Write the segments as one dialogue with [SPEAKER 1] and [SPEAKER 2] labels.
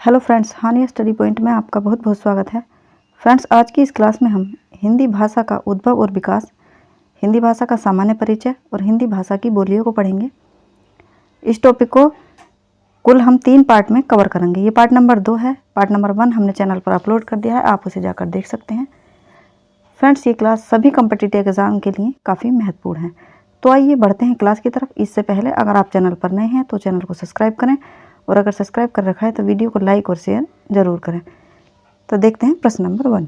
[SPEAKER 1] Hello friends, हानिया study point में आपका बहुत बहुत स्वागत है। फ्रेंड्स, आज की इस क्लास में हम हिंदी भाषा का उद्भव और विकास, हिंदी भाषा का सामान्य परिचय और हिंदी भाषा की बोलियों को पढ़ेंगे। इस टॉपिक को कुल हम 3 पार्ट में कवर करेंगे। ये पार्ट नंबर 2 है। पार्ट नंबर 1 हमने चैनल पर अपलोड कर दिया है, आप उसे जाकर देख सकते हैं। फ्रेंड्स, ये क्लास सभी कॉम्पिटिटिव एग्जाम के लिए काफ़ी महत्वपूर्ण है। तो आइए बढ़ते हैं क्लास की तरफ। इससे पहले अगर आप चैनल पर नए हैं तो चैनल को सब्सक्राइब करें, और अगर सब्सक्राइब कर रखा है तो वीडियो को लाइक और शेयर जरूर करें। तो देखते हैं प्रश्न नंबर 1।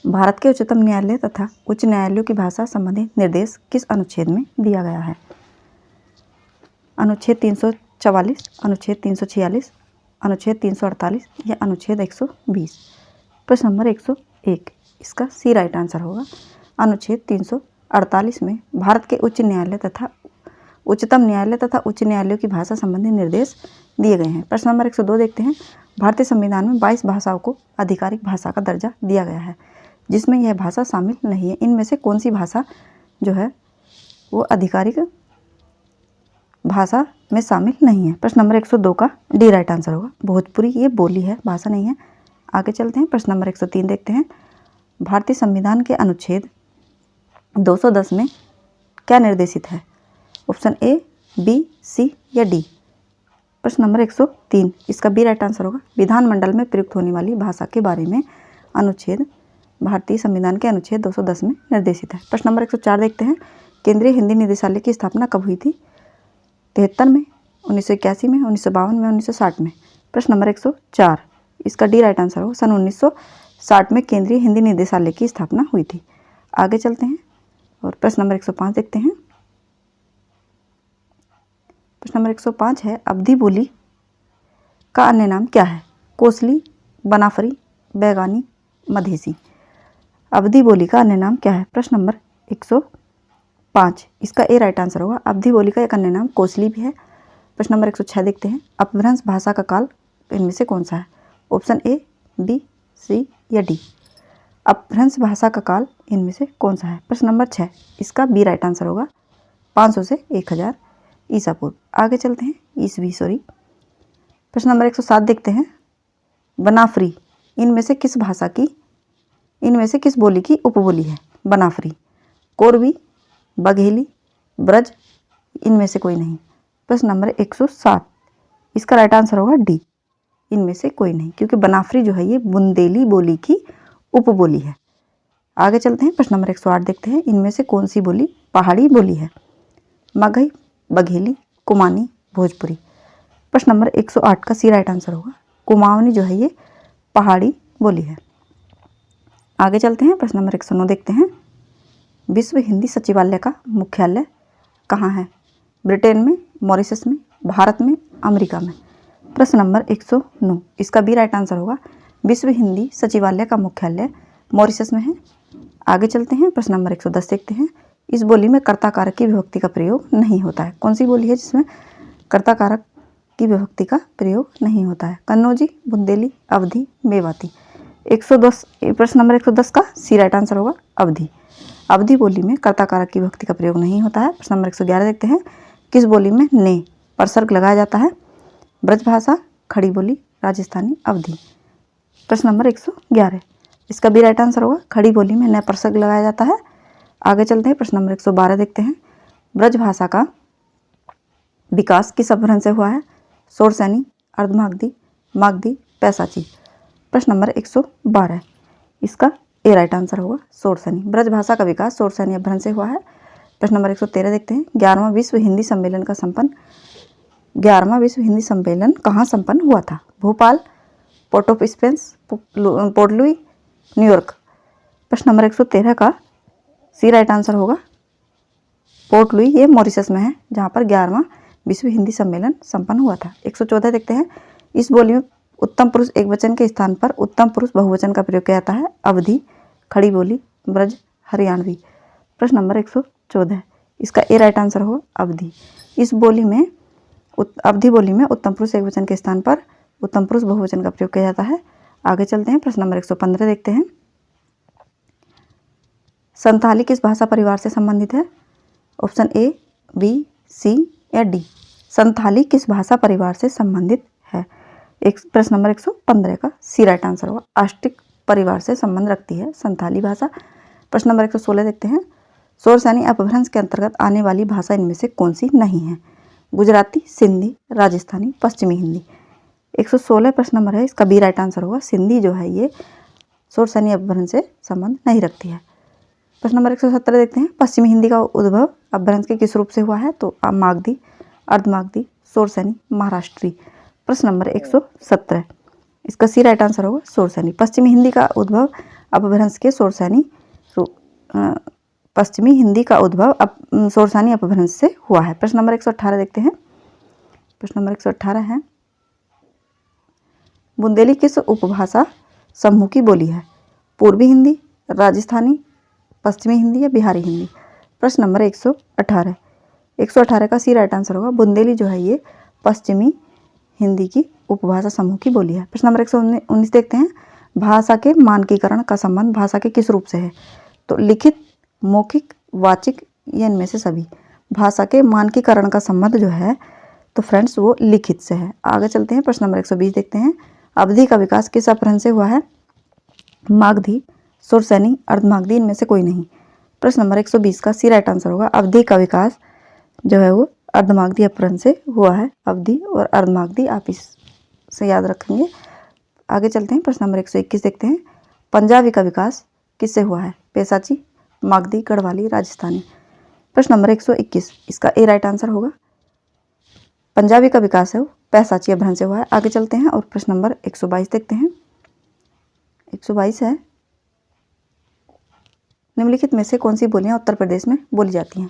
[SPEAKER 1] भारत के उच्चतम न्यायालय तथा उच्च न्यायालयों की भाषा संबंधी निर्देश किस अनुच्छेद में दिया गया है? अनुच्छेद 344, अनुच्छेद 346, अनुच्छेद 348 या अनुच्छेद 120? प्रश्न नंबर 101, इसका सी राइट आंसर होगा। अनुच्छेद 348 में भारत के उच्च न्यायालय तथा उच्चतम न्यायालय तथा उच्च न्यायालयों की भाषा संबंधी निर्देश दिए गए हैं। प्रश्न नंबर 102 देखते हैं। भारतीय संविधान में 22 भाषाओं को आधिकारिक भाषा का दर्जा दिया गया है, जिसमें यह भाषा शामिल नहीं है। इनमें से कौन सी भाषा जो है वो आधिकारिक भाषा में शामिल नहीं है? प्रश्न नंबर 102 का डी राइट आंसर होगा। भोजपुरी ये बोली है, भाषा नहीं है। आगे चलते हैं। प्रश्न नंबर 103 देखते हैं। भारतीय संविधान के अनुच्छेद 210 में क्या निर्देशित है? ऑप्शन ए, बी, सी या डी? प्रश्न नंबर 103, इसका बी राइट आंसर होगा। विधानमंडल में प्रयुक्त होने वाली भाषा के बारे में अनुच्छेद भारतीय संविधान के अनुच्छेद 210 में निर्देशित है। प्रश्न नंबर 104 देखते हैं। केंद्रीय हिंदी निदेशालय की स्थापना कब हुई थी? 73 में, 1981 में, 1952 में, 1960 में? प्रश्न नंबर 104, इसका डी राइट आंसर होगा। सन 1960 में केंद्रीय हिंदी निदेशालय की स्थापना हुई थी। आगे चलते हैं और प्रश्न नंबर 105 देखते हैं। प्रश्न नंबर 105 है, अवधी बोली का अन्य नाम क्या है? कोसली, बनाफरी, बैगानी, मधेसी? अवधी बोली का अन्य नाम क्या है? प्रश्न नंबर 105, इसका ए राइट आंसर होगा। अवधी बोली का एक अन्य नाम कोसली भी है। प्रश्न नंबर 106 देखते हैं। अपभ्रंश भाषा का काल इनमें से कौन सा है? ऑप्शन ए, बी, सी या डी? अपभ्रंश भाषा का काल इनमें से कौन सा है? प्रश्न नंबर 6, इसका बी राइट आंसर होगा। 500 से 1000 ईसा पूर्व। आगे चलते हैं। ईसवी सॉरी। प्रश्न नंबर 107 देखते हैं। बनाफरी इनमें से किस बोली की उपबोली है? बनाफरी, कोरवी, बघेली, ब्रज, इनमें से कोई नहीं? प्रश्न नंबर 107, इसका राइट आंसर होगा डी, इनमें से कोई नहीं, क्योंकि बनाफरी जो है ये बुंदेली बोली की उपबोली है। आगे चलते हैं। प्रश्न नंबर 108 देखते हैं। इनमें से कौन सी बोली पहाड़ी बोली है? मगही, बघेली, कुमानी, भोजपुरी? प्रश्न नंबर 108 का सी राइट आंसर होगा। कुमाऊनी जो है ये पहाड़ी बोली है। आगे चलते हैं। प्रश्न नंबर 109 देखते हैं। विश्व हिंदी सचिवालय का मुख्यालय कहाँ है? ब्रिटेन में, मॉरिशस में, भारत में, अमेरिका में? प्रश्न नंबर 109, इसका बी राइट आंसर होगा। विश्व हिंदी सचिवालय का मुख्यालय मॉरिशस में है। आगे चलते हैं। प्रश्न नंबर 110 देखते हैं। इस बोली में कर्ता कारक की विभक्ति का प्रयोग नहीं होता है? कौन सी बोली है जिसमें कर्ता कारक की विभक्ति का प्रयोग नहीं होता है? कन्नौजी, बुंदेली, अवधी, मेवाती? 110, प्रश्न नंबर 110 का सी राइट आंसर होगा अवधी। अवधी बोली में कर्ता कारक की विभक्ति का प्रयोग नहीं होता है। प्रश्न नंबर 111 देखते हैं। किस बोली में ने परसर्ग लगाया जाता है? ब्रजभाषा, खड़ी बोली, राजस्थानी, अवधी? प्रश्न नंबर 111, इसका भी राइट आंसर होगा। खड़ी बोली में न परसर्ग लगाया जाता है। आगे चलते हैं। प्रश्न नंबर 112 देखते हैं। ब्रजभाषा का विकास किस अपभ्रंश से हुआ है? शोरसैनी, अर्धमागधी, मागधी, पैसाची? प्रश्न नंबर 112, इसका ए राइट आंसर होगा शोरसैनी। ब्रजभाषा का विकास शोरसैनी अपभ्रंश से हुआ है। प्रश्न नंबर 113 देखते हैं। 11वां विश्व हिंदी सम्मेलन कहाँ संपन्न हुआ था? Bhopal, port of Spence, port Louis, New York? प्रश्न नंबर 113 का सी राइट आंसर होगा पोर्ट लुई, ये मॉरिशस में है, जहाँ पर 11वां विश्व हिंदी सम्मेलन संपन्न हुआ था। 114 देखते हैं। इस बोली में उत्तम पुरुष एकवचन के स्थान पर उत्तम पुरुष बहुवचन का प्रयोग किया जाता है? अवधी, खड़ी बोली, ब्रज, हरियाणवी? प्रश्न नंबर 114, इसका ए राइट आंसर होगा अवधी। इस बोली में अवधी बोली में उत्तम पुरुष एकवचन के स्थान पर उत्तम पुरुष बहुवचन का प्रयोग किया जाता है। आगे चलते हैं। प्रश्न नंबर 115 देखते हैं। संथाली किस भाषा परिवार से संबंधित है? ऑप्शन ए, बी, सी या डी? संथाली किस भाषा परिवार से संबंधित है? प्रश्न नंबर 115 का सी राइट आंसर होगा। आस्टिक परिवार से संबंध रखती है संथाली भाषा। प्रश्न नंबर 116 देखते हैं, शोरसैनी अपभ्रंश के अंतर्गत आने वाली भाषा इनमें से कौन सी नहीं है? गुजराती, सिंधी, राजस्थानी, पश्चिमी हिंदी। 116 प्रश्न नंबर है, इसका बी राइट आंसर होगा। सिंधी जो है ये शोरसैनी अपभ्रंश से संबंध नहीं रखती है। प्रश्न नंबर 117 देखते हैं, पश्चिमी हिंदी का उद्भव अपभ्रंश के किस रूप से हुआ है? तो मागधी, अर्धमागधी, शोरसैनी, महाराष्ट्री। प्रश्न नंबर 117, इसका सी राइट आंसर होगा शोरसैनी। पश्चिमी हिंदी का उद्भव अपभ्रंश के पश्चिमी हिंदी का उद्भव शोरसैनी अपभ्रंश से हुआ है। प्रश्न नंबर 118 देखते हैं। प्रश्न नंबर 118 है, बुंदेली किस उपभाषा समूह की बोली है? पूर्वी हिंदी, राजस्थानी, पश्चिमी हिंदी या बिहारी हिंदी। प्रश्न नंबर 118, 118 का सी राइट आंसर होगा। बुंदेली जो है ये पश्चिमी हिंदी की उपभाषा समूह की बोली है। प्रश्न नंबर 119 देखते हैं, भाषा के मानकीकरण का संबंध भाषा के किस रूप से है? तो लिखित, मौखिक, वाचिक या इनमें से सभी। भाषा के मानकीकरण का संबंध जो है तो फ्रेंड्स वो लिखित से है। आगे चलते हैं, प्रश्न नंबर 120 देखते हैं, अवधि का विकास किस अपभ्रंश से हुआ है? मागधी, शोरसैनी, अर्धमागधी, इनमें से कोई नहीं। प्रश्न नंबर 120 का सी राइट आंसर होगा। अवधि का विकास जो है वो अर्धमागधी अपभ्रंश से हुआ है। अवधि और अर्धमागधी आप इससे याद रखेंगे। आगे चलते हैं, प्रश्न नंबर 121 देखते हैं, पंजाबी का विकास किससे हुआ है? पैसाची, मागधी, गढ़वाली, राजस्थानी। प्रश्न नंबर 121, इसका ए राइट आंसर होगा। पंजाबी का विकास है वो पैसाची अपभ्रंश से हुआ है। आगे चलते हैं और प्रश्न नंबर 122 देखते हैं। 122 है, निम्नलिखित में से कौन सी बोलियां उत्तर प्रदेश में बोली जाती हैं?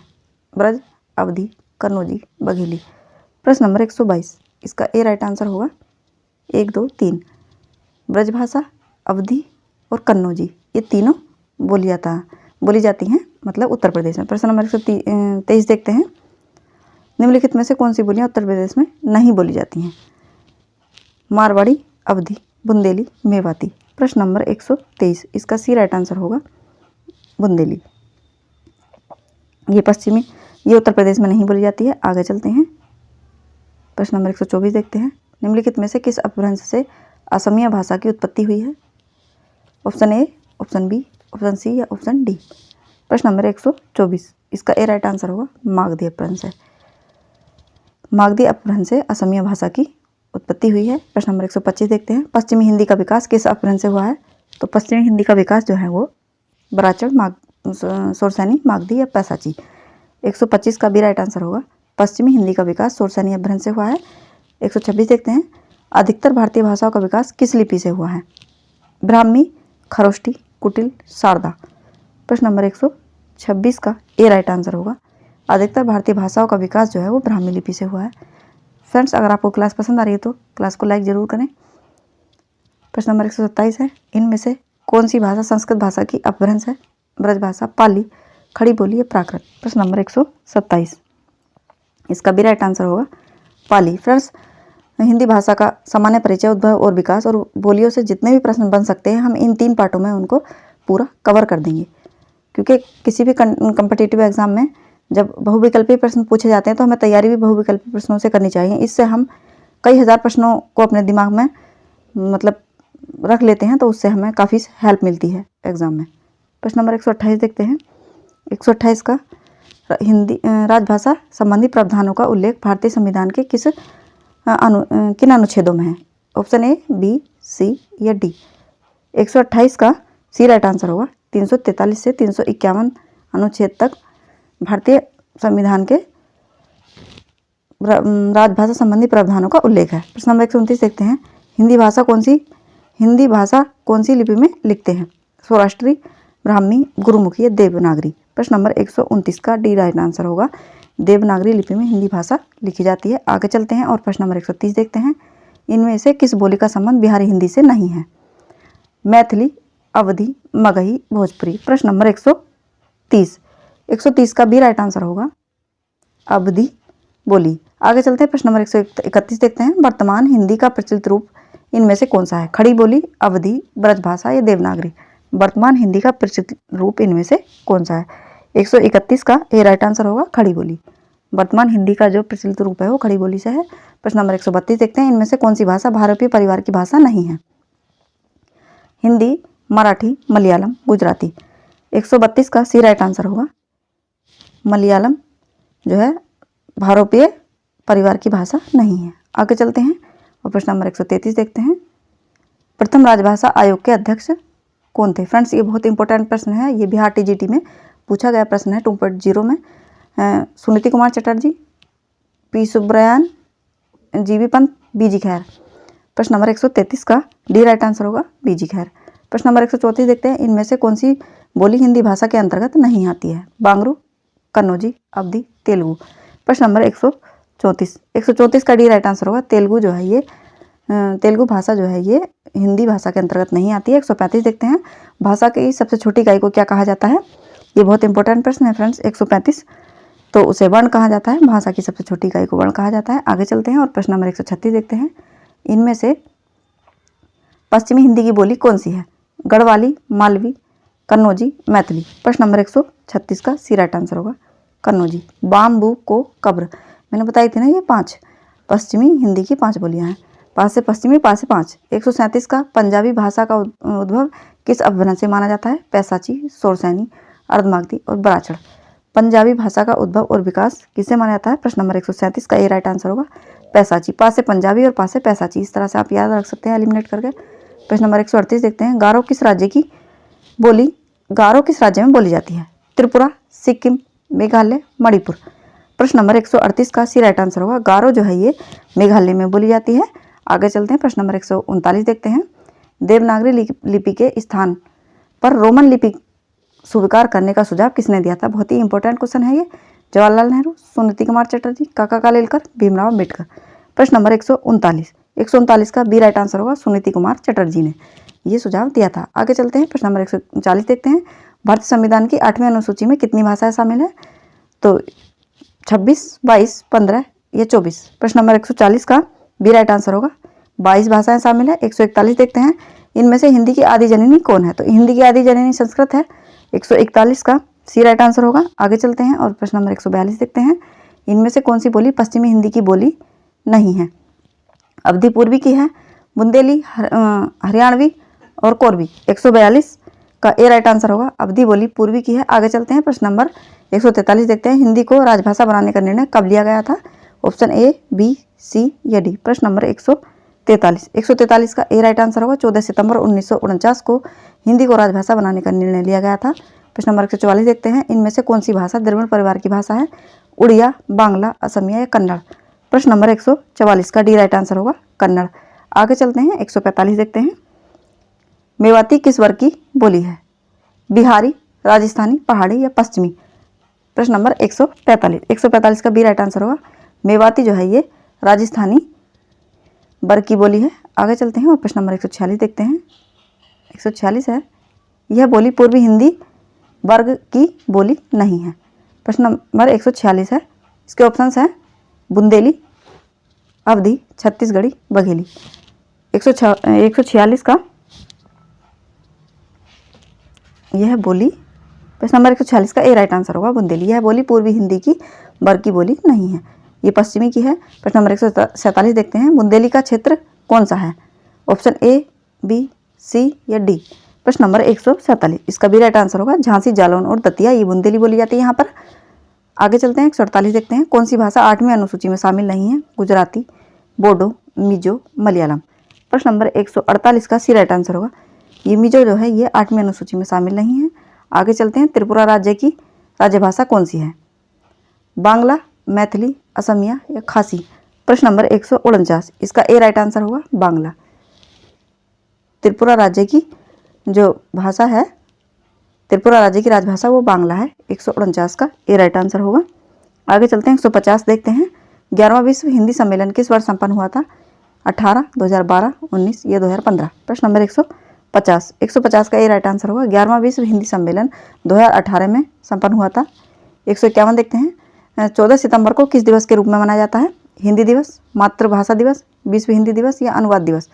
[SPEAKER 1] ब्रज, अवधी, कन्नौजी, बघेली। प्रश्न नंबर 122, इसका ए राइट आंसर होगा 1, 2, 3। ब्रजभाषा, अवधी और कन्नौजी, ये तीनों बोली जाती हैं मतलब उत्तर प्रदेश में। प्रश्न नंबर 123 देखते हैं, निम्नलिखित में से कौन सी बोलियां उत्तर प्रदेश में नहीं बोली जाती हैं? मारवाड़ी, अवधी, बुंदेली, मेवाती। प्रश्न नंबर 123, इसका सी राइट आंसर होगा बुंदेली। ये उत्तर प्रदेश में नहीं बोली जाती है। आगे चलते हैं, प्रश्न नंबर 124 देखते हैं, निम्नलिखित में से किस अपभ्रंश से असमिया भाषा की उत्पत्ति हुई है? Option A, option B, option C या ऑप्शन डी। प्रश्न नंबर 124, इसका ए राइट आंसर होगा मागधी अपभ्रंश है। मागधी अपभ्रंश से असमिया भाषा की उत्पत्ति हुई है। प्रश्न नंबर 125 देखते हैं, पश्चिमी हिंदी का विकास किस अपभ्रंश से हुआ है? तो पश्चिमी हिंदी का विकास जो है वो बराचड़, शोरसैनी, मागधी या पैसाची। 125 का बी राइट आंसर होगा। पश्चिमी हिंदी का विकास शोरसैनी अपभ्रंश से हुआ है। 126 देखते हैं, अधिकतर भारतीय भाषाओं का विकास किस लिपि से हुआ है? ब्राह्मी, खरोष्टी, कुटिल, शारदा। प्रश्न नंबर 126 का ए राइट आंसर होगा। अधिकतर भारतीय भाषाओं का विकास जो है वो ब्राह्मी लिपि से हुआ है। फ्रेंड्स, अगर आपको क्लास पसंद आ रही है तो क्लास को लाइक जरूर करें। प्रश्न नंबर 127 है, इनमें से कौन सी भाषा संस्कृत भाषा की अपभ्रंश है? ब्रजभाषा, पाली, खड़ी बोली या प्राकृत। प्रश्न नंबर 127, इसका भी राइट आंसर होगा पाली। फ्रेंड्स, हिंदी भाषा का सामान्य परिचय, उद्भव और विकास और बोलियों से जितने भी प्रश्न बन सकते हैं हम इन 3 पार्टों में उनको पूरा कवर कर देंगे, क्योंकि किसी भी कॉम्पिटिटिव एग्जाम में जब बहुविकल्पी प्रश्न पूछे जाते हैं तो हमें तैयारी भी बहुविकल्पी प्रश्नों से करनी चाहिए। इससे हम कई हज़ार प्रश्नों को अपने दिमाग में मतलब रख लेते हैं, तो उससे हमें काफ़ी हेल्प मिलती है एग्ज़ाम में। प्रश्न नंबर 128 देखते हैं। 128 का हिंदी राजभाषा संबंधी प्रावधानों का उल्लेख भारतीय संविधान के किन अनुच्छेदों में है? ऑप्शन ए, बी, सी या डी। 128 का सी राइट आंसर होगा। 343 से 351 अनुच्छेद तक भारतीय संविधान के राजभाषा संबंधी प्रावधानों का उल्लेख है। प्रश्न नंबर 129 देखते हैं, हिंदी भाषा कौन सी लिपि में लिखते हैं? सौराष्ट्री, ब्राह्मी, गुरुमुखी या देवनागरी। प्रश्न नंबर 129 का डी राइट आंसर होगा। देवनागरी लिपि में हिंदी भाषा लिखी जाती है। आगे चलते हैं और प्रश्न नंबर 130 देखते हैं, इनमें से किस बोली का संबंध बिहारी हिंदी से नहीं है? मैथिली, अवधी, मगही, भोजपुरी। प्रश्न नंबर 130 का बी राइट आंसर होगा अवधी बोली। आगे चलते हैं, प्रश्न नंबर 131 देखते हैं, वर्तमान हिंदी का प्रचलित रूप इनमें से कौन सा है? खड़ी बोली, अवधी, ब्रजभाषा या देवनागरी। वर्तमान हिंदी का प्रचलित रूप इनमें से कौन सा है? 131 का ए राइट आंसर होगा खड़ी बोली। वर्तमान हिंदी का जो प्रचलित रूप है वो खड़ी बोली से है। प्रश्न नंबर 132 देखते हैं, इनमें से कौन सी भाषा भारतीय परिवार की भाषा नहीं है? हिंदी, मराठी, मलयालम, गुजराती। 132 का सी राइट आंसर होगा। मलयालम जो है भारतीय परिवार की भाषा नहीं है। आगे चलते हैं और प्रश्न नंबर 133 देखते हैं, प्रथम राजभाषा आयोग के अध्यक्ष कौन थे? फ्रेंड्स, ये बहुत इंपॉर्टेंट प्रश्न है, ये बिहार टीजीटी में पूछा गया प्रश्न है 2.0 में। सुनीति कुमार चटर्जी, पी सुब्रयान, जीबी पंत, बीजी खैर। प्रश्न नंबर 133 का डी राइट आंसर होगा, बीजी खैर। प्रश्न नंबर 134 देखते हैं, इनमें से कौन सी बोली हिंदी भाषा के अंतर्गत नहीं आती है? बांग्रू, कन्नौजी, अवधी, तेलुगु। प्रश्न नंबर 134 का डी राइट आंसर होगा। तेलुगु जो है ये तेलुगु भाषा जो है ये हिंदी भाषा के अंतर्गत नहीं आती है। 135 देखते हैं, भाषा की सबसे छोटी इकाई को क्या कहा जाता है? ये बहुत इंपॉर्टेंट प्रश्न है फ्रेंड्स। 135 तो उसे वर्ण कहा जाता है, भाषा की सबसे छोटी इकाई को वर्ण कहा जाता है। आगे चलते हैं और प्रश्न नंबर 136 देखते हैं, इनमें से पश्चिमी हिंदी की बोली कौन सी है? गढ़वाली, मालवी, कन्नौजी, मैथिली। प्रश्न नंबर 136 का सी राइट आंसर होगा, कन्नौजी। बाम्बू को कब्र, मैंने बताई थी ना, ये 5 पश्चिमी हिंदी की 5 बोलियां हैं। 5 से पश्चिमी, 5 से 5। 137 का पंजाबी भाषा का उद्भव किस अपभ्रंश से माना जाता है? पैसाची, सोरसैनी, अर्धमागधी और बराचड़। पंजाबी भाषा का उद्भव और विकास किससे माना जाता है? प्रश्न नंबर 137 का ए राइट आंसर होगा, पैसाची। 5 से पंजाबी और 5 से पैसाची, इस तरह से आप याद रख सकते हैं एलिमिनेट करके। प्रश्न नंबर 138 देखते हैं, गारो किस राज्य में बोली जाती है? त्रिपुरा, सिक्किम, मेघालय, मणिपुर। प्रश्न नंबर 138 का सी राइट आंसर होगा, गारो जो है ये मेघालय में बोली जाती है। आगे चलते हैं, प्रश्न नंबर 139 देखते हैं, देवनागरी लिपि के स्थान पर रोमन लिपि स्वीकार करने का सुझाव किसने दिया था? बहुत ही इंपॉर्टेंट क्वेश्चन है ये। जवाहरलाल नेहरू, सुनीति कुमार चटर्जी, काका कालेलकर, भीमराव अम्बेडकर। प्रश्न नंबर 139 का बी राइट आंसर होगा, सुनीति कुमार चटर्जी ने ये सुझाव दिया था। आगे चलते हैं, प्रश्न नंबर 140 देखते हैं, भारतीय संविधान की 8वीं अनुसूची में कितनी भाषाएं शामिल है? तो 26, 22, 15 या 24। प्रश्न नंबर 140 का बी राइट आंसर होगा, 22 भाषाएं शामिल है। 141 देखते हैं, इनमें से हिंदी की आदि जननी कौन है? तो हिंदी की आदि जननी संस्कृत है। 141 का सी राइट आंसर होगा। आगे चलते हैं और प्रश्न नंबर 142 देखते हैं, इनमें से कौन सी बोली पश्चिमी हिंदी की बोली नहीं है? अवधी पूर्वी की है, बुंदेली, हरियाणवी और कोरवी। 142 का ए राइट आंसर होगा, अवधी बोली पूर्वी की है। आगे चलते हैं, प्रश्न नंबर 143 देखते हैं, हिंदी को राजभाषा बनाने का निर्णय कब लिया गया था? ऑप्शन ए, बी, सी या डी। प्रश्न नंबर 143 का ए राइट आंसर होगा, 14 सितंबर 1949 को हिंदी को राजभाषा बनाने का निर्णय लिया गया था। प्रश्न नंबर 144 देखते हैं, इनमें से कौन सी भाषा द्रविड़ परिवार की भाषा है? उड़िया, बांग्ला, असमिया या कन्नड़। प्रश्न नंबर 144 का डी राइट आंसर होगा, कन्नड़। आगे चलते हैं, 145 देखते हैं, मेवाती किस वर्ग की बोली है? बिहारी, राजस्थानी, पहाड़ी या पश्चिमी। प्रश्न नंबर 145 का बी राइट आंसर होगा, मेवाती जो है ये राजस्थानी वर्ग की बोली है। आगे चलते हैं और प्रश्न नंबर 146 देखते हैं, 146 है, यह बोली पूर्वी हिंदी वर्ग की बोली नहीं है। प्रश्न नंबर 146 है, इसके ऑप्शंस हैं बुंदेली, अवधी, छत्तीसगढ़ी, बघेली। 146 का यह बोली, प्रश्न नंबर 146 का ए राइट आंसर होगा, बुंदेली। यह बोली पूर्वी हिंदी की वर्ग की बोली नहीं है, ये पश्चिमी की है। प्रश्न नंबर 147 देखते हैं, बुंदेली का क्षेत्र कौन सा है? ऑप्शन ए, बी, सी या डी। प्रश्न नंबर 147, इसका भी राइट आंसर होगा, झांसी, जालौन और दतिया, ये बुंदेली बोली जाती है यहाँ पर। आगे चलते हैं, 148 देखते हैं, कौन सी भाषा 8वीं अनुसूची में शामिल नहीं है? गुजराती, बोडो, मिजो, मलयालम। प्रश्न नंबर 148 का सी राइट आंसर होगा, ये मिजो जो है ये 8वीं अनुसूची में शामिल नहीं है। आगे चलते हैं, त्रिपुरा राज्य की राज्यभाषा कौन सी है? बांग्ला, मैथिली, असमिया या खासी। प्रश्न नंबर 149, इसका ए राइट आंसर होगा, बांग्ला। त्रिपुरा राज्य की जो भाषा है, त्रिपुरा राज्य की राजभाषा वो बांग्ला है। 149 का ए राइट आंसर होगा। आगे चलते हैं, 150 देखते हैं, 11वां विश्व हिंदी सम्मेलन किस वर्ष संपन्न हुआ था? 18, 2012, 19 या 2015। प्रश्न नंबर 150 का ए राइट आंसर होगा, 11वां विश्व हिंदी सम्मेलन 2018 में संपन्न हुआ था। 151 देखते हैं, 14 सितंबर को किस दिवस के रूप में मनाया जाता है? हिंदी दिवस, मातृभाषा दिवस, विश्व हिंदी दिवस या अनुवाद दिवस।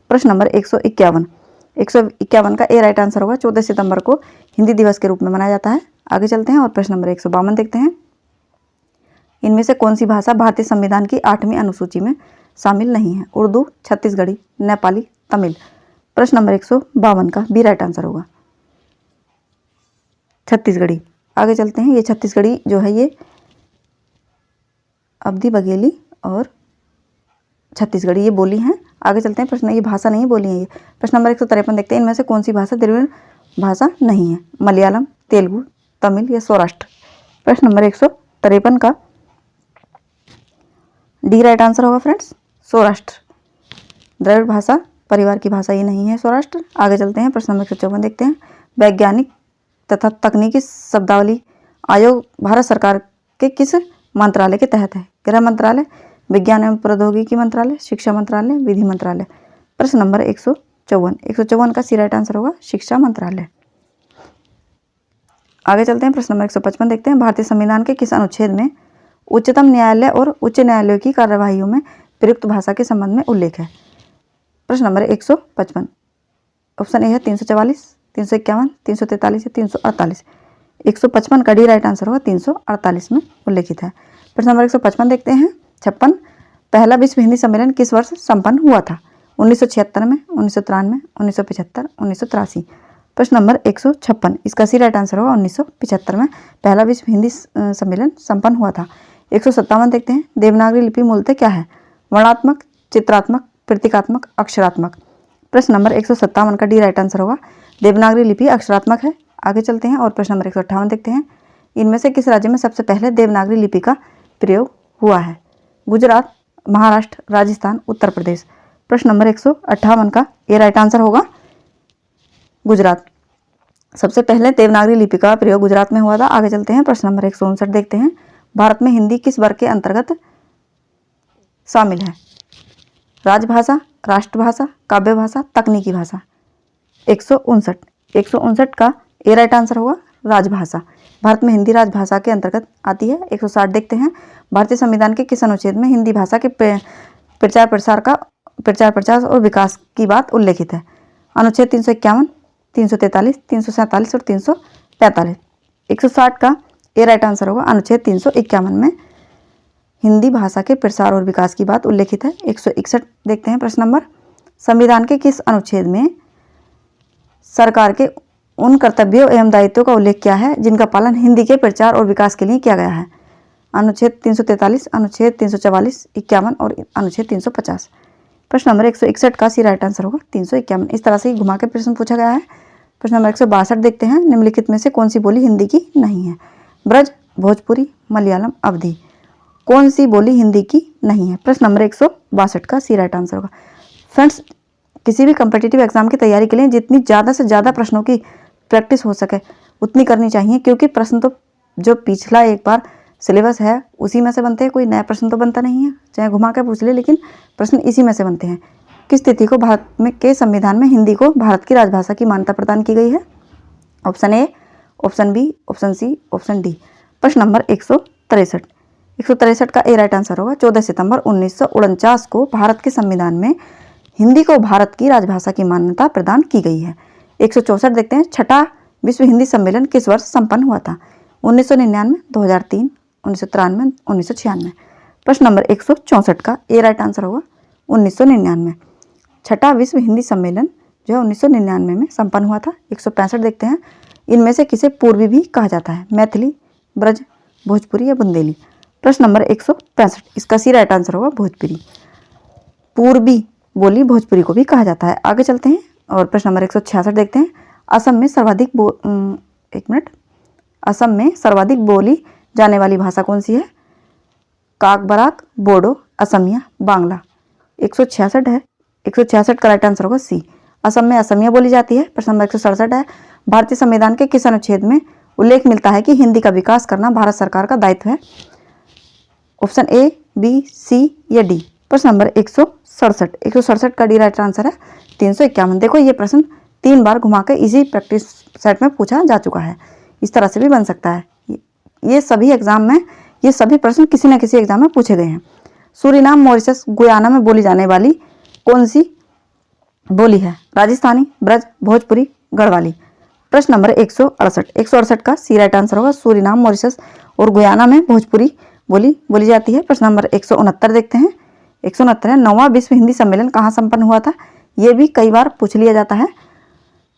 [SPEAKER 1] प्रश्न नंबर 151 का ए राइट आंसर होगा, 14 सितंबर को हिंदी दिवस के रूप में मनाया जाता है। आगे चलते हैं और प्रश्न नंबर 152 देखते हैं, इनमें से कौन सी भाषा भारतीय संविधान की 8वीं अनुसूची में शामिल नहीं है? उर्दू, छत्तीसगढ़ी, नेपाली, तमिल। प्रश्न नंबर 152 का बी राइट आंसर होगा छत्तीसगढ़ी। आगे चलते हैं। ये छत्तीसगढ़ी जो है ये अवधी बघेली और छत्तीसगढ़ी ये बोली हैं। आगे चलते हैं। प्रश्न, ये भाषा नहीं बोली है ये। प्रश्न नंबर 153 देखते हैं। इनमें से कौन सी भाषा द्रविड़ भाषा नहीं है? मलयालम, तेलुगु, तमिल या सौराष्ट्र। प्रश्न नंबर 153 का डी राइट आंसर होगा फ्रेंड्स, सौराष्ट्र। द्रविड़ भाषा परिवार की भाषा ये नहीं है सौराष्ट्र। आगे चलते हैं। प्रश्न नंबर 154 देखते हैं। वैज्ञानिक तथा तकनीकी शब्दावली आयोग भारत सरकार के किस मंत्रालय के तहत है? गृह मंत्रालय, विज्ञान एवं प्रौद्योगिकी मंत्रालय, शिक्षा मंत्रालय, विधि मंत्रालय। प्रश्न नंबर 154 का सी राइट आंसर होगा शिक्षा मंत्रालय। आगे चलते हैं। प्रश्न नंबर 155 देखते हैं। भारतीय संविधान के किस अनुच्छेद में उच्चतम न्यायालय और उच्च न्यायालयों की कार्यवाहियों में प्रयुक्त भाषा के संबंध में उल्लेख है? प्रश्न नंबर 155। ऑप्शन ए है 344, 351, 343 या 348। 155 का डी राइट आंसर होगा 348 में उल्लेखित है। प्रश्न नंबर 155 देखते हैं। 56 पहला विश्व हिंदी सम्मेलन किस वर्ष संपन्न हुआ था? 1976 में, 1993, 1975, 1983। प्रश्न नंबर 156 इसका सी राइट आंसर होगा 1975 में पहला विश्व हिंदी सम्मेलन संपन्न हुआ था। 157 देखते हैं। देवनागरी लिपि मूलतः क्या है? वर्णात्मक, चित्रात्मक, प्रतीकात्मक, अक्षरात्मक। प्रश्न नंबर 157 का डी राइट आंसर होगा देवनागरी लिपि अक्षरात्मक है। आगे चलते हैं और प्रश्न नंबर 158 देखते हैं। इनमें से किस राज्य में सबसे पहले देवनागरी लिपि का प्रयोग हुआ है? गुजरात, महाराष्ट्र, राजस्थान, उत्तर प्रदेश। प्रश्न नंबर 158 का ए राइट आंसर होगा गुजरात। सबसे पहले देवनागरी लिपि का प्रयोग गुजरात में हुआ था। आगे चलते हैं। प्रश्न नंबर 159 देखते हैं। भारत में हिंदी किस वर्ग के अंतर्गत शामिल है? राजभाषा, राष्ट्रभाषा, काव्य भाषा, तकनीकी भाषा। 159 का ए राइट आंसर होगा राजभाषा। भारत में हिंदी राजभाषा के अंतर्गत आती है। 160 देखते हैं। भारतीय संविधान के किस अनुच्छेद में हिंदी भाषा के प्रचार प्रसार और विकास की बात उल्लेखित है? अनुच्छेद 351, 343, 347 और 345। 160 का ए राइट आंसर होगा अनुच्छेद 351 में हिंदी भाषा के प्रसार और विकास की बात उल्लेखित है। 161 देखते हैं। प्रश्न नंबर संविधान के किस अनुच्छेद में सरकार के उन कर्तव्यों एवं दायित्वों का उल्लेख किया है जिनका पालन हिंदी के प्रचार और विकास के लिए किया गया है? अनुच्छेद 343, अनुच्छेद 344, 51 और अनुच्छेद 350। प्रश्न नंबर 161 का सी राइट आंसर होगा 351। इस तरह से ही घुमा के प्रश्न पूछा गया है। प्रश्न नंबर 162 देखते हैं। निम्नलिखित में से कौन सी बोली हिंदी की नहीं है? ब्रज, भोजपुरी, मलयालम, अवधी। कौन सी बोली हिंदी की नहीं है? प्रश्न नंबर 162 का सी राइट आंसर होगा। फ्रेंड्स, किसी भी कम्पिटिटिव एग्जाम की तैयारी के लिए जितनी ज़्यादा से ज़्यादा प्रश्नों की प्रैक्टिस हो सके उतनी करनी चाहिए, क्योंकि प्रश्न तो जो पिछला एक बार सिलेबस है उसी में से बनते हैं। कोई नया प्रश्न तो बनता नहीं है, चाहे घुमा के पूछ ले, लेकिन प्रश्न इसी में से बनते हैं। किस तिथि को भारत में के संविधान में हिंदी को भारत की राजभाषा की मान्यता प्रदान की गई है? Option A, option B, option C, option D. प्रश्न नंबर 163 का ए राइट आंसर होगा 14 सितंबर 1949 को भारत के संविधान में हिंदी को भारत की राजभाषा की मान्यता प्रदान की गई है। 164 देखते हैं। छठा विश्व हिंदी सम्मेलन किस वर्ष संपन्न हुआ था? 1999, 2003, 1993, 1996। प्रश्न नंबर 164 का ए राइट आंसर होगा 1999। छठा विश्व हिंदी सम्मेलन जो है 1999 में संपन्न हुआ था। 165 देखते हैं। इनमें से किसे पूर्वी भी कहा जाता है? मैथिली, ब्रज, भोजपुरी या बुंदेली। प्रश्न नंबर 165 इसका सी राइट आंसर होगा भोजपुरी। पूर्वी बोली भोजपुरी को भी कहा जाता है। आगे चलते हैं और प्रश्न नंबर 166 देखते हैं। असम में सर्वाधिक बोली जाने वाली भाषा कौन सी है? काकबराक, बोडो, असमिया, बांग्ला। 166 है। 166 का राइट आंसर होगा सी। असम में असमिया बोली जाती है। प्रश्न नंबर 167 है। भारतीय संविधान के किस अनुच्छेद में उल्लेख मिलता है कि हिंदी का विकास करना भारत सरकार का दायित्व है? ऑप्शन ए, बी, सी या डी। प्रश्न नंबर 167 का डी राइट आंसर है 351। देखो ये प्रश्न 3 बार घुमा के इसी प्रैक्टिस सेट में पूछा जा चुका है। इस तरह से भी बन सकता है। ये सभी एग्जाम में ये सभी प्रश्न किसी न किसी एग्जाम में पूछे गए हैं। सूरीनाम, मॉरिशस, गुयाना में बोली जाने वाली कौन सी बोली है? राजस्थानी, ब्रज, भोजपुरी, गढ़वाली। प्रश्न नंबर 168 का सी राइट आंसर होगा सूरीनाम, मॉरिशस और गुयाना में भोजपुरी बोली बोली जाती है। प्रश्न नंबर 169 देखते हैं। 169 है, 9वां विश्व हिंदी सम्मेलन कहाँ संपन्न हुआ था? ये भी कई बार पूछ लिया जाता है।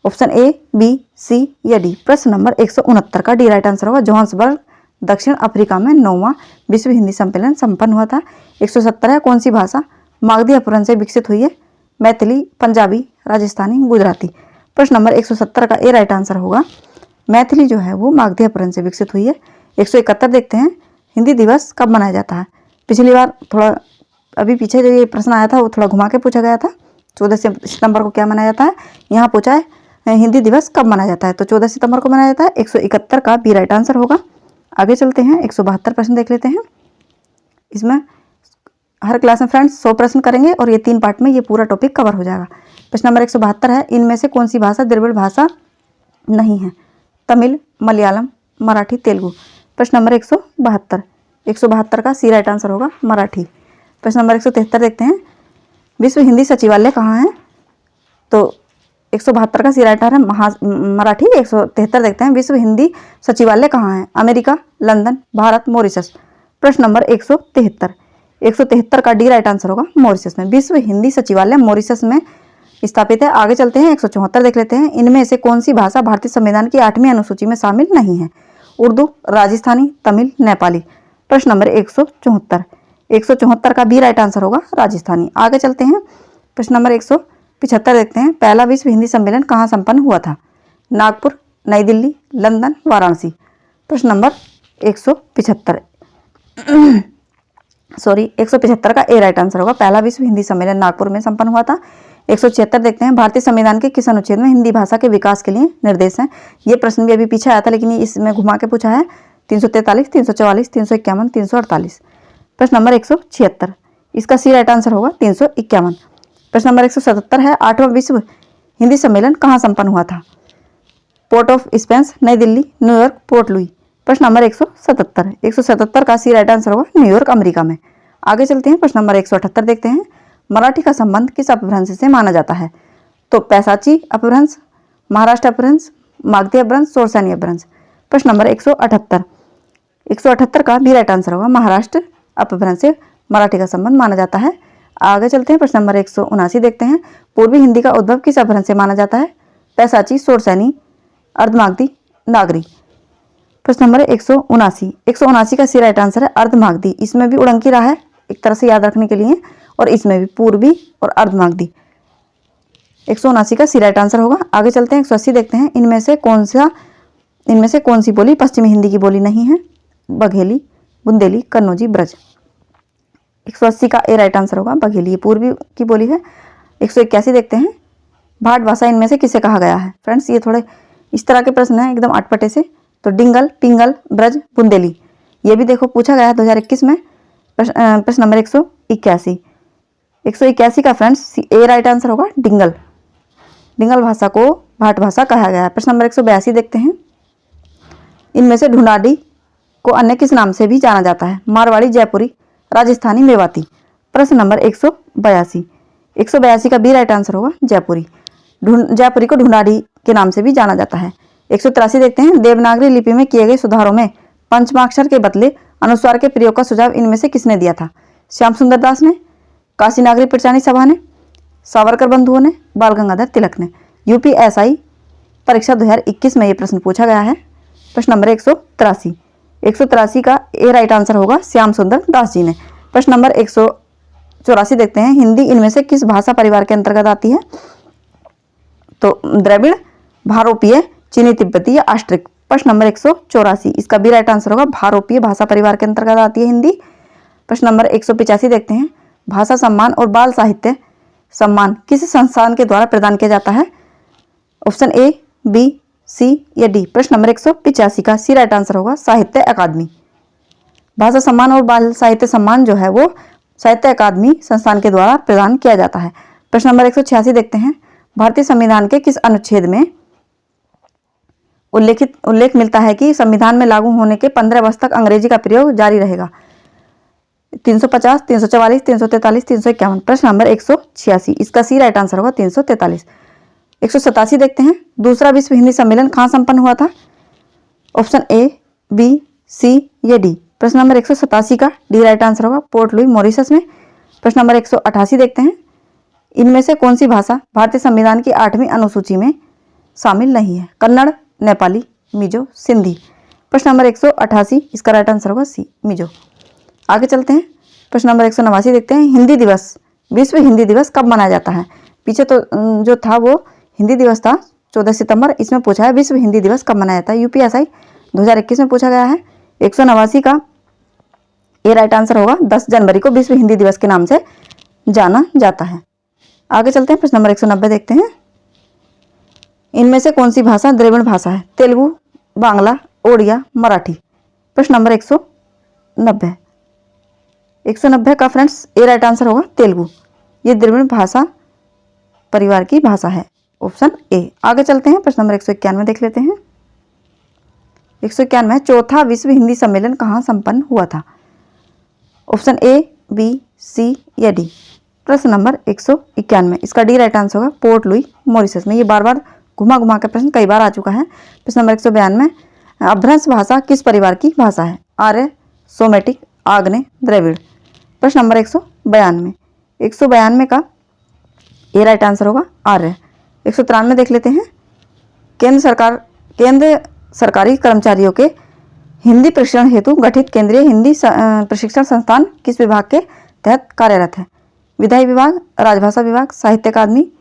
[SPEAKER 1] ऑप्शन ए, बी, सी या डी। प्रश्न नंबर 169 का डी राइट आंसर होगा जोहान्सबर्ग, दक्षिण अफ्रीका में 9वां विश्व हिंदी सम्मेलन संपन्न हुआ था। 170 है, कौन सी भाषा मागधी अपभ्रंश से विकसित हुई है? मैथिली, पंजाबी, राजस्थानी, गुजराती। प्रश्न नंबर 170 का ए राइट आंसर होगा मैथिली जो है वो मागधी अपभ्रंश से विकसित हुई है। 171 देखते हैं, हिंदी दिवस कब मनाया जाता है? पिछली बार थोड़ा अभी पीछे जो ये प्रश्न आया था वो थोड़ा घुमा के पूछा गया था। 14 सितंबर को क्या मनाया जाता है? यहाँ पूछा है हिंदी दिवस कब मनाया जाता है, तो 14 सितंबर को मनाया जाता है। 171 का बी राइट आंसर होगा। आगे चलते हैं, 172 प्रश्न देख लेते हैं। इसमें हर क्लास में फ्रेंड्स 100 प्रश्न करेंगे और ये 3 पार्ट में ये पूरा टॉपिक कवर हो जाएगा। प्रश्न नंबर 172 है, इनमें से कौन सी भाषा द्रविड़ भाषा नहीं है? तमिल, मलयालम, मराठी, तेलुगु। प्रश्न नंबर 172, 172 का सी राइट आंसर होगा मराठी। प्रश्न नंबर 173 देखते हैं, विश्व हिंदी सचिवालय कहाँ है? तो 172 का सी राइट आंसर है मराठी। 173 देखते हैं, विश्व हिंदी सचिवालय कहाँ है? America, London, Bharat, Mauritius. प्रश्न नंबर 173, 173 का डी राइट आंसर होगा मॉरिशस में। विश्व हिंदी सचिवालय मॉरिशस में स्थापित है। आगे चलते हैं, 174 देख लेते हैं, इनमें से कौन सी भाषा भारतीय संविधान की 8वीं अनुसूची में शामिल नहीं है? उर्दू, राजस्थानी, तमिल, नेपाली। प्रश्न नंबर 174, 174 का बी राइट आंसर होगा राजस्थानी। आगे चलते हैं, प्रश्न नंबर 175 देखते हैं, पहला विश्व हिंदी सम्मेलन कहाँ संपन्न हुआ था? नागपुर, नई दिल्ली, लंदन, वाराणसी। प्रश्न नंबर 175 175 का ए राइट आंसर होगा पहला विश्व हिंदी सम्मेलन नागपुर में संपन्न हुआ था। 176 देखते हैं, भारतीय संविधान के किस अनुच्छेद में हिंदी भाषा के विकास के लिए निर्देश हैं? ये प्रश्न भी अभी पीछे आया था लेकिन इसमें घुमा के पूछा है। 343, 344, 351, 348। प्रश्न नंबर 176, इसका सी राइट आंसर होगा 351। प्रश्न नंबर 177 है, 8वां विश्व हिंदी सम्मेलन कहाँ संपन्न हुआ था? पोर्ट ऑफ स्पेंस, नई दिल्ली, न्यूयॉर्क, पोर्ट लुई। प्रश्न नंबर 177, 177 का सी राइट आंसर होगा न्यूयॉर्क, अमेरिका में। आगे चलते हैं, प्रश्न नंबर 178 देखते हैं, मराठी का संबंध किस अपभ्रंश से माना जाता है? तो पैसाची अपभ्रंश, महाराष्ट्र अपभ्रंश, मागधी अपभ्रंश, सोरसानी अपभ्रंश। प्रश्न नंबर 178, 178 का बी राइट आंसर होगा महाराष्ट्र अपभ्रंश से मराठी का संबंध माना जाता है। आगे चलते हैं, प्रश्न नंबर 179 देखते हैं, पूर्वी हिंदी का उद्भव किस अपभ्रंश से माना जाता है? पैसाची, सोरसैनी, अर्धमागधी, नागरी। प्रश्न नंबर 179, 179 का सी राइट आंसर है अर्धमागधी। इसमें भी उड़ंकी रहा है एक तरह से याद रखने के लिए, और इसमें भी पूर्वी और अर्धमागधी। 179 का सी राइट आंसर होगा। आगे चलते हैं, 180 देखते हैं, इनमें से कौन सी बोली पश्चिमी हिंदी की बोली नहीं है? बघेली, बुंदेली, कन्नौजी, ब्रज। 180 का ए राइट आंसर होगा बघेली, ये पूर्वी की बोली है। 181 देखते हैं, भाट भाषा इनमें से किसे कहा गया है? फ्रेंड्स ये थोड़े इस तरह के प्रश्न हैं एकदम अटपटे से, तो डिंगल, पिंगल, ब्रज, बुंदेली। ये भी देखो पूछा गया है 2021 में। प्रश्न नंबर 181, 181 का फ्रेंड्स ए राइट आंसर होगा डिंगल। डिंगल भाषा को भाट भाषा कहा गया है। प्रश्न नंबर 182 देखते हैं, इनमें से ढूंढाड़ी को अन्य किस नाम से भी जाना जाता है? मारवाड़ी, जयपुरी, राजस्थानी, मेवाती। प्रश्न नंबर 182, 182 का बी राइट आंसर होगा जयपुरी। जयपुरी को ढूंढाड़ी के नाम से भी जाना जाता है। 183 देखते हैं, देवनागरी लिपि में किए गए सुधारों में पंचमाक्षर के बदले अनुस्वार के प्रयोग का सुझाव इनमें से किसने दिया था? श्याम सुंदर दास ने, काशी नागरी प्रचानी सभा ने, सावरकर बंधुओं ने, बाल गंगाधर तिलक ने। यूपीएसआई परीक्षा 2021 में ये प्रश्न पूछा गया है। प्रश्न नंबर 183, 183 का ए राइट आंसर होगा श्याम सुंदर दास जी ने। प्रश्न नंबर 184 देखते हैं, हिंदी इनमें से किस भाषा परिवार के अंतर्गत आती है? तो द्रविड़, भारोपीय, चीनी तिब्बती या आस्ट्रिक। प्रश्न नंबर 184, इसका बी राइट आंसर होगा भारोपीय भाषा परिवार के अंतर्गत आती है हिंदी। प्रश्न नंबर 185 देखते हैं, भाषा सम्मान और बाल साहित्य सम्मान किस संस्थान के द्वारा प्रदान किया जाता है? ऑप्शन ए, बी, सी या डी। प्रश्न नंबर 185 का सी राइट आंसर होगा साहित्य अकादमी। भाषा सम्मान और बाल साहित्य सम्मान जो है वो साहित्य अकादमी संस्थान के द्वारा प्रदान किया जाता है। प्रश्न नंबर 186 देखते हैं, भारतीय संविधान के किस अनुच्छेद में उल्लेख मिलता है कि संविधान में लागू होने के 15 वर्ष तक अंग्रेजी का प्रयोग जारी रहेगा? 350, 344, 343, 351। प्रश्न नंबर 186, इसका सी राइट आंसर होगा 343। 187 देखते हैं, दूसरा विश्व हिंदी सम्मेलन कहाँ संपन्न हुआ था? ऑप्शन ए, बी, सी या डी। प्रश्न नंबर 187 का डी राइट आंसर होगा पोर्ट लुई मॉरिशस में। प्रश्न नंबर 188 देखते हैं, इनमें से कौन सी भाषा भारतीय संविधान की 8वीं अनुसूची में शामिल नहीं है? कन्नड़, नेपाली, मिजो, सिंधी। प्रश्न नंबर 188 इसका राइट आंसर होगा सी, मिजो। आगे चलते हैं, प्रश्न नंबर 189 देखते हैं, हिंदी दिवस, विश्व हिंदी दिवस कब मनाया जाता है? पीछे तो जो था वो हिंदी दिवस था 14 सितंबर, इसमें पूछा है विश्व हिंदी दिवस कब मनाया जाता है? यूपीएसआई 2021 में पूछा गया है। 189 का ये राइट आंसर होगा 10 जनवरी को विश्व हिंदी दिवस के नाम से जाना जाता है। आगे चलते हैं, प्रश्न नंबर 190 देखते हैं, इनमें से कौन सी भाषा द्रविड़ भाषा है? तेलुगु, बांग्ला, ओडिया, मराठी। प्रश्न नंबर 190 का फ्रेंड्स ये राइट आंसर होगा तेलुगु। ये द्रविड़ भाषा परिवार की भाषा है, ऑप्शन ए। आगे चलते हैं, प्रश्न नंबर 191 देख लेते हैं। 191 चौथा विश्व हिंदी सम्मेलन कहाँ संपन्न हुआ था? ऑप्शन ए, बी, सी या डी। प्रश्न नंबर 191 इसका डी राइट आंसर होगा पोर्ट लुई मॉरिशस में। ये बार बार घुमा घुमा के प्रश्न कई बार आ चुका है। प्रश्न नंबर 192 अपभ्रंश भाषा किस परिवार की भाषा है? आर्य, सोमेटिक, आग्नेय, द्रविड़। प्रश्न नंबर 192 का ये राइट आंसर होगा आर्य। 193 देख लेते हैं, केंद्र सरकारी कर्मचारियों के हिंदी प्रशिक्षण हेतु गठित केंद्रीय हिंदी प्रशिक्षण संस्थान किस विभाग के तहत कार्यरत है? विधायी विभाग, राजभाषा विभाग, साहित्य अकादमी,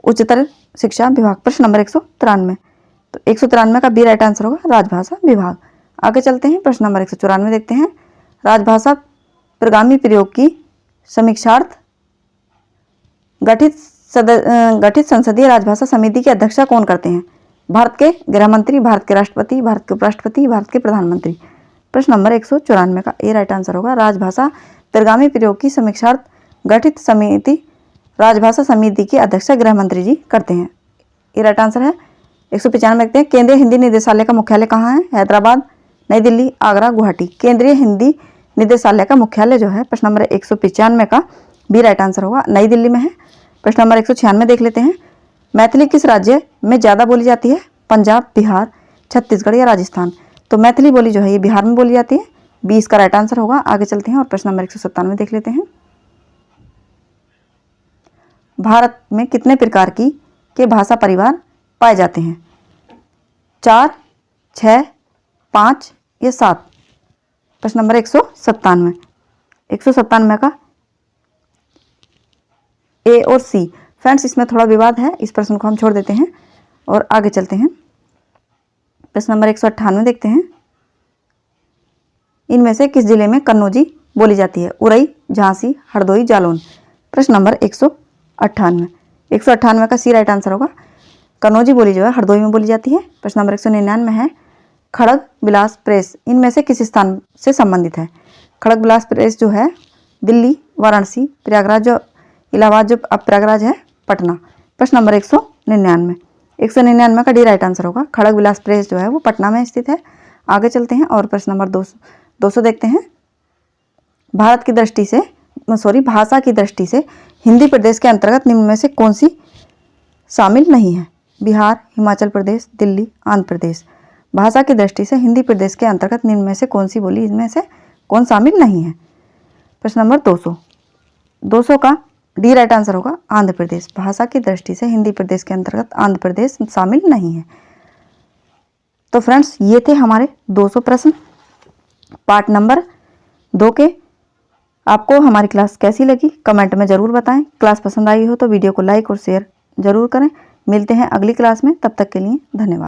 [SPEAKER 1] उच्चतर शिक्षा विभाग। प्रश्न नंबर 193 तो 193 का बी राइट आंसर होगा राजभाषा विभाग। आगे चलते हैं, प्रश्न नंबर 194 देखते हैं, राजभाषा प्रगामी प्रयोग की समीक्षार्थ गठित संसदीय राजभाषा समिति की अध्यक्षता कौन करते हैं? भारत के गृह मंत्री, भारत के राष्ट्रपति, भारत के उपराष्ट्रपति, भारत के प्रधानमंत्री। प्रश्न नंबर 194 का ये राइट आंसर होगा राजभाषा प्रगामी प्रयोग की समीक्षार्थ गठित समिति राजभाषा समिति की अध्यक्षता गृह मंत्री जी करते हैं। ये राइट आंसर है। 195 देखते हैं, केंद्रीय हिंदी निदेशालय का मुख्यालय कहाँ है? हैदराबाद, नई दिल्ली, आगरा, गुवाहाटी। केंद्रीय हिंदी निदेशालय का मुख्यालय जो है प्रश्न नंबर 195 का बी राइट आंसर होगा नई दिल्ली में है। प्रश्न नंबर 196 देख लेते हैं, मैथिली किस राज्य में ज़्यादा बोली जाती है? पंजाब, बिहार, छत्तीसगढ़ या राजस्थान। तो मैथिली बोली जो है ये बिहार में बोली जाती है, बी इसका राइट आंसर होगा। आगे चलते हैं और प्रश्न नंबर 197 देख लेते हैं, भारत में कितने प्रकार के भाषा परिवार पाए जाते हैं? 4, 6, 5 या 7। प्रश्न नंबर 197 का ए और सी। फ्रेंड्स इसमें थोड़ा विवाद है, इस प्रश्न को हम छोड़ देते हैं और आगे चलते हैं। प्रश्न नंबर 198 देखते हैं, इनमें से किस जिले में कन्नौजी बोली जाती है? उरई, झांसी, हरदोई, जालौन। प्रश्न नंबर 198 का सी राइट आंसर होगा कन्नौजी बोली जो है हरदोई में बोली जाती है। प्रश्न नंबर 199 है, खड़ग विलास प्रेस इनमें से किस स्थान से संबंधित है? खड़ग विलास प्रेस जो है दिल्ली, वाराणसी, प्रयागराज, जो इलाहाबाद जो अब प्रयागराज है पटना। प्रश्न नंबर 199 का डी राइट आंसर होगा खड़ग विलास प्रेस जो है वो पटना में स्थित है। आगे चलते हैं और प्रश्न नंबर 200 देखते हैं, भाषा की दृष्टि से हिंदी प्रदेश के अंतर्गत निम्न में से कौन सी शामिल नहीं है? बिहार, हिमाचल प्रदेश, दिल्ली, आंध्र प्रदेश। भाषा की दृष्टि से हिंदी प्रदेश के अंतर्गत निम्न में से कौन सी बोली इनमें से कौन शामिल नहीं है? प्रश्न नंबर 200 का डी राइट आंसर होगा आंध्र प्रदेश। भाषा की दृष्टि से हिंदी प्रदेश के अंतर्गत आंध्र प्रदेश शामिल नहीं है। तो फ्रेंड्स ये थे हमारे 200 प्रश्न पार्ट नंबर 2 के। आपको हमारी क्लास कैसी लगी कमेंट में ज़रूर बताएं। क्लास पसंद आई हो तो वीडियो को लाइक और शेयर ज़रूर करें। मिलते हैं अगली क्लास में, तब तक के लिए धन्यवाद।